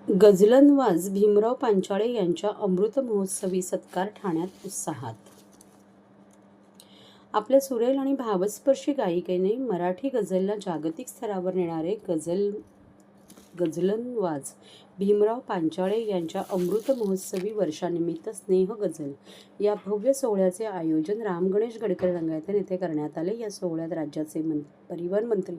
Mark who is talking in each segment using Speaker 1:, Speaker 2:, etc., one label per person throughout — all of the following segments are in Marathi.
Speaker 1: गझलनवाज भीमराव पांचाळे यांच्या अमृत महोत्सवी सत्कार ठाण्यात उत्साहात। आपल्या सुरेल आणि भावस्पर्शी गायिकेने मराठी गझलला जागतिक स्तरावर नेणारे गझलनवाज भीमराव पांचाळे यांच्या अमृत महोत्सवी वर्षानिमित्त स्नेह गझल या भव्य सोहळ्याचे आयोजन राम गणेश गडकरी रंगायतन येथे करण्यात आले। या सोहळ्यात राज्याचे परिवहन मंत्री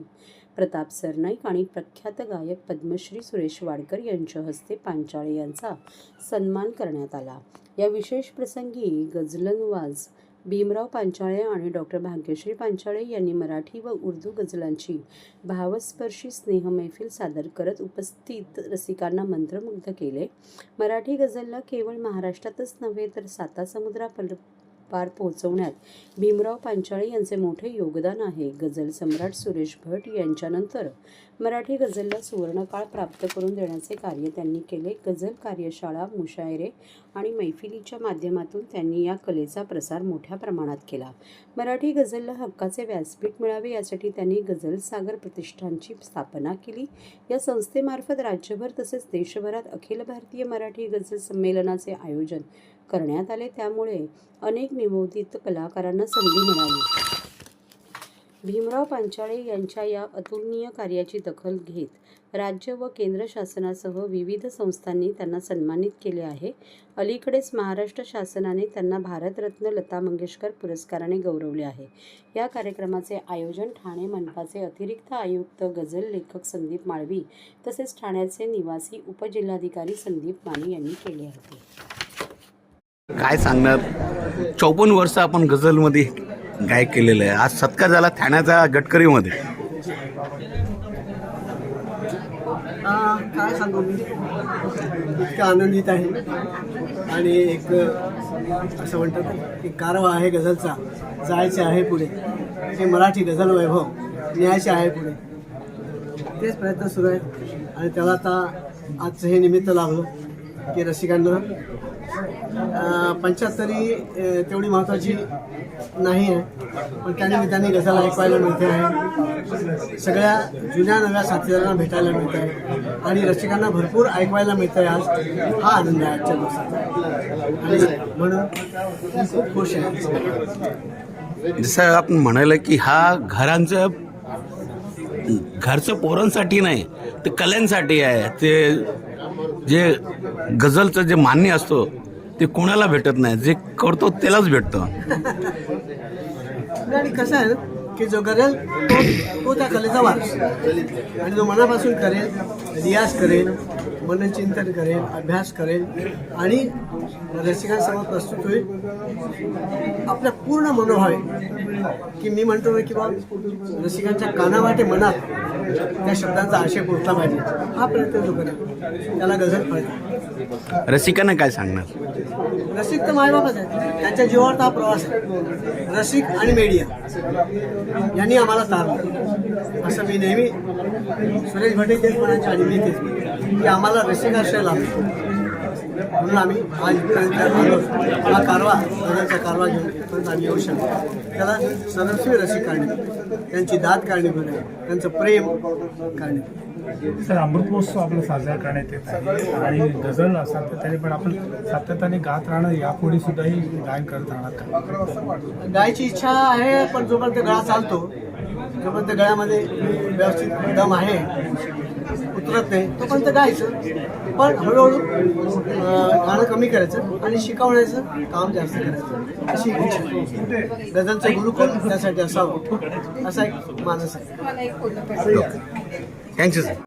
Speaker 1: प्रताप सरनाईक आणि प्रख्यात गायक पद्मश्री सुरेश वाडकर यांच्या हस्ते पांचाळे यांचा सन्मान करण्यात आला। या विशेष प्रसंगी गझलनवाज भीमराव पांचाळे आणि डॉक्टर भाग्यश्री पांचाळे यांनी मराठी व उर्दू गझलांची भावस्पर्शी स्नेह मैफिल सादर करत उपस्थित रसिकांना मंत्रमुग्ध केले। मराठी गझलला केवळ महाराष्ट्रातच नव्हे तर सातासमुद्रापार पोहोचवण्यात भीमराव पांचाळे यांचे मोठे योगदान आहे। गझल सम्राट सुरेश भट यांच्यानंतर मराठी गझलला सुवर्णकाळ प्राप्त करून देण्याचे कार्य त्यांनी केले। गझल कार्यशाळा, मुशायरे आणि मैफिलीच्या माध्यमातून त्यांनी या कलेचा प्रसार मोठ्या प्रमाणात केला। मराठी गझलला हक्काचे व्यासपीठ मिळावे यासाठी त्यांनी गझल सागर प्रतिष्ठानची स्थापना केली। या संस्थेमार्फत राज्यभर तसेच देशभरात अखिल भारतीय मराठी गझल संमेलनाचे आयोजन करण्यात आले। त्यामुळे अनेक नवोदित कलाकारांना संधी मिळाली। भीमराव पांचाळे यांच्या या अतुलनीय कार्याची दखल घेत राज्य व केंद्र शासनासह विविध संस्थांनी त्यांना सन्मानित केले आहे। अलीकडेच महाराष्ट्र शासनाने त्यांना भारतरत्न लता मंगेशकर पुरस्काराने गौरवले आहे। या कार्यक्रमाचे आयोजन ठाणे मनपाचे अतिरिक्त आयुक्त गझल लेखक संदीप माळवी तसेच ठाण्याचे निवासी उपजिल्हाधिकारी संदीप माने यांनी केले होते।
Speaker 2: काय सांगणार, 54 वर्ष आपण गझलमध्ये गायक केलेलं आहे। आज सत्कार झाला ठाण्याचा गडकरीमध्ये।
Speaker 3: काय सांगू मी, इतका आनंदित आहे आणि एक असं म्हणतात की कारवा आहे गझलचा, जायचे आहे पुढे, हे मराठी गझल वैभव न्यायचे आहे पुढे, तेच प्रयत्न सुरू आहेत। आणि त्याला आता आजचं हे निमित्त लाभलं की रसिकांना 75 तेवढी महत्त्वाची नाही आहे, पण त्यानिमित्ताने गझल ऐकवायला मिळते आहे, सगळ्या जुन्या नव्या साथीदारांना भेटायला मिळते आहे आणि रसिकांना भरपूर ऐकवायला मिळतं आहे। आज हा आनंद आहे आजच्या दिवसाचा आणि म्हणून मी खूप खुश आहे।
Speaker 2: जसं आपण म्हणायला की हा घरचं पोरांसाठी नाही, ते कलांसाठी आहे। ते जे गझलचं जे मान्य असतो ते कोणाला भेटत नाही, जे करतो त्यालाच भेटतं।
Speaker 3: आणि कसं आहे की जो करेल तो त्या कलेचा वारस, आणि जो मनापासून करेल, रियाज करेल, मनचिंतन करेल, अभ्यास करेल आणि रसिकांसमोर प्रस्तुत होईल आपल्या पूर्ण मनोभावे की मी म्हणतो ना की बाबा रसिकांच्या कानावाटे मनात त्या शब्दांचा आशय पोचला पाहिजे, हा प्रयत्न जो करेल त्याला गझल कळते।
Speaker 2: रसिकांना काय सांगणार?
Speaker 3: रसिक तर मायबापच आहे, त्यांच्या जीवावर हा प्रवास आहे। रसिक आणि मीडिया यांनी आम्हाला तारलं, असं मी नेहमी सुरेश भटे तेच म्हणायचे आणि मी तेच की आम्हाला रसिकाश्रय लाभतो, म्हणून आम्ही आजपर्यंत आलो। हा कारवा गझलचा कारवा घेऊन आम्ही येऊ शकतो। त्याला सर्वस्वी रसिक कारणीभूत, त्यांची दाद कारणीभूत आहे, त्यांचं प्रेम कारणीभूत।
Speaker 4: सर, अमृत महोत्सव आपला साजरा करण्यात येत आहे आणि गझल सातत्याने पण आपण सातत्याने गात राहणं यापुढे सुद्धाही गायन करत राहणार का?
Speaker 3: गायची इच्छा आहे, पण जोपर्यंत गळा चालतो, जोपर्यंत गळ्यामध्ये व्यवस्थित दम आहे, उतरत नाही, तोपर्यंत गायचं, पण हळूहळू गाणं कमी करायचं आणि शिकवण्याचं काम जास्त करायचं, अशी इच्छा। गझलचं गुरुकुल त्यासाठी असावं असा एक मानस आहे।
Speaker 2: Thank you sir.